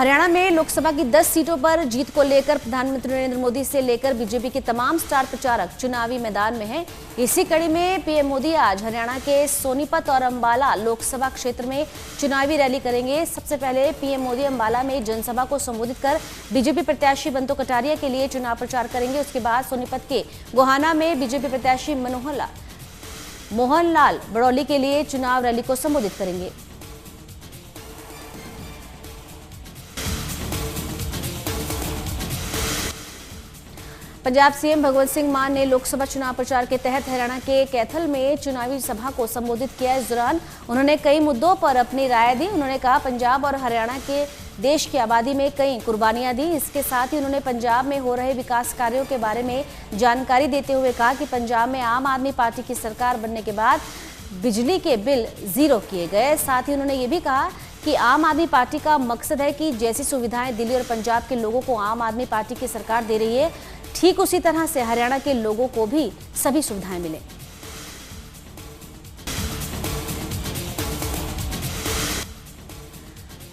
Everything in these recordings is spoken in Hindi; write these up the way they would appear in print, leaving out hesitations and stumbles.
हरियाणा में लोकसभा की 10 सीटों पर जीत को लेकर प्रधानमंत्री नरेंद्र मोदी से लेकर बीजेपी के तमाम स्टार प्रचारक चुनावी मैदान में हैं। इसी कड़ी में पीएम मोदी आज हरियाणा के सोनीपत और अंबाला लोकसभा क्षेत्र में चुनावी रैली करेंगे। सबसे पहले पीएम मोदी अंबाला में जनसभा को संबोधित कर बीजेपी प्रत्याशी बंतो कटारिया के लिए चुनाव प्रचार करेंगे। उसके बाद सोनीपत के गोहाना में बीजेपी प्रत्याशी मोहनलाल बड़ौली के लिए चुनाव रैली को संबोधित करेंगे। पंजाब सीएम भगवंत सिंह मान ने लोकसभा चुनाव प्रचार के तहत हरियाणा के कैथल में चुनावी सभा को संबोधित किया। इस दौरान उन्होंने कई मुद्दों पर अपनी राय दी। उन्होंने कहा पंजाब और हरियाणा के देश की आबादी में कई कुर्बानियां दी। इसके साथ ही उन्होंने पंजाब में हो रहे विकास कार्यों के बारे में जानकारी देते हुए कहा कि पंजाब में आम आदमी पार्टी की सरकार बनने के बाद बिजली के बिल 0 किए गए। साथ ही उन्होंने ये भी कहा कि आम आदमी पार्टी का मकसद है कि जैसी सुविधाएं दिल्ली और पंजाब के लोगों को आम आदमी पार्टी की सरकार दे रही है, ठीक उसी तरह से हरियाणा के लोगों को भी सभी सुविधाएं मिलें।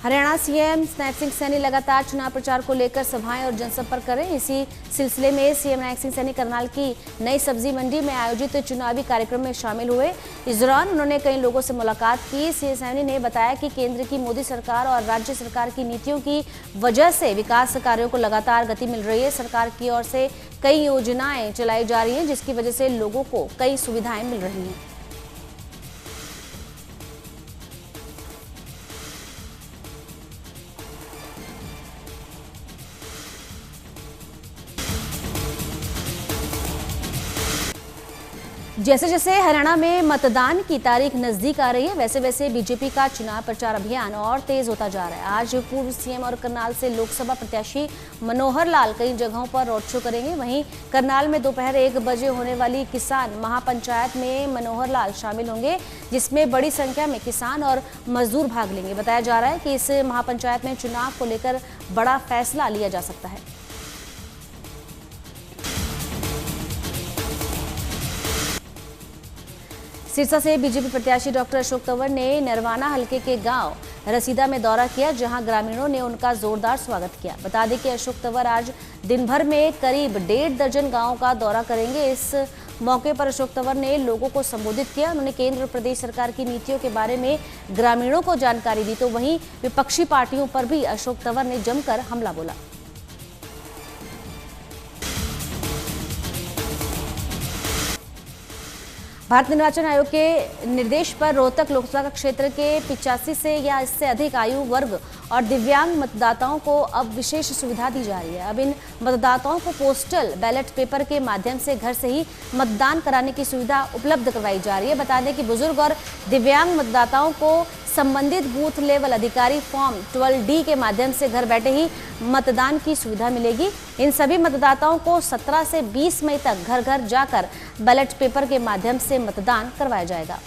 हरियाणा सीएम नैब सिंह सैनी लगातार चुनाव प्रचार को लेकर सभाएं और जनसंपर्क करें। इसी सिलसिले में सीएम नैब सिंह सैनी करनाल की नई सब्जी मंडी में आयोजित चुनावी कार्यक्रम में शामिल हुए। इस दौरान उन्होंने कई लोगों से मुलाकात की। सीएम सैनी ने बताया कि केंद्र की मोदी सरकार और राज्य सरकार की नीतियों की वजह से विकास कार्यों को लगातार गति मिल रही है। सरकार की ओर से कई योजनाएं चलाई जा रही हैं, जिसकी वजह से लोगों को कई सुविधाएं मिल रही हैं। जैसे जैसे हरियाणा में मतदान की तारीख नजदीक आ रही है, वैसे वैसे बीजेपी का चुनाव प्रचार अभियान और तेज होता जा रहा है। आज पूर्व सीएम और करनाल से लोकसभा प्रत्याशी मनोहर लाल कई जगहों पर रोड शो करेंगे। वहीं करनाल में दोपहर 1 बजे होने वाली किसान महापंचायत में मनोहर लाल शामिल होंगे, जिसमें बड़ी संख्या में किसान और मजदूर भाग लेंगे। बताया जा रहा है कि इस महापंचायत में चुनाव को लेकर बड़ा फैसला लिया जा सकता है। सिरसा से बीजेपी प्रत्याशी डॉक्टर अशोक तंवर ने नरवाना हलके के गांव रसीदा में दौरा किया, जहां ग्रामीणों ने उनका जोरदार स्वागत किया। बता दें कि अशोक तंवर आज दिन भर में करीब 1.5 दर्जन गांवों का दौरा करेंगे। इस मौके पर अशोक तंवर ने लोगों को संबोधित किया। उन्होंने केंद्र और प्रदेश सरकार की नीतियों के बारे में ग्रामीणों को जानकारी दी। तो वहीं विपक्षी पार्टियों पर भी अशोक तंवर ने जमकर हमला बोला। भारत निर्वाचन आयोग के निर्देश पर रोहतक लोकसभा क्षेत्र के 85 से या इससे अधिक आयु वर्ग और दिव्यांग मतदाताओं को अब विशेष सुविधा दी जा रही है। अब इन मतदाताओं को पोस्टल बैलेट पेपर के माध्यम से घर से ही मतदान कराने की सुविधा उपलब्ध करवाई जा रही है। बता दें कि बुजुर्ग और दिव्यांग मतदाताओं को संबंधित बूथ लेवल अधिकारी फॉर्म 12D के माध्यम से घर बैठे ही मतदान की सुविधा मिलेगी। इन सभी मतदाताओं को 17 से 20 मई तक घर घर जाकर बैलेट पेपर के माध्यम से मतदान करवाया जाएगा।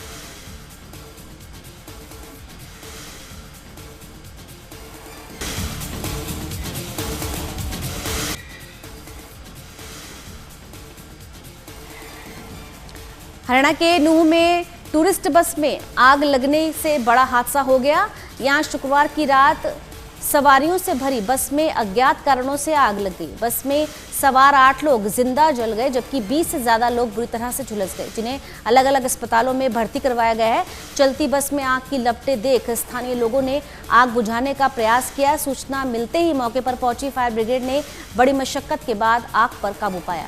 हरियाणा के नूह में टूरिस्ट बस में आग लगने से बड़ा हादसा हो गया। यहां शुक्रवार की रात सवारियों से भरी बस में अज्ञात कारणों से आग लग गई। बस में सवार 8 लोग जिंदा जल गए, जबकि 20 से ज्यादा लोग बुरी तरह से झुलस गए, जिन्हें अलग अलग अस्पतालों में भर्ती करवाया गया है। चलती बस में आग की लपटें देख स्थानीय लोगों ने आग बुझाने का प्रयास किया। सूचना मिलते ही मौके पर पहुंची फायर ब्रिगेड ने बड़ी मशक्कत के बाद आग पर काबू पाया।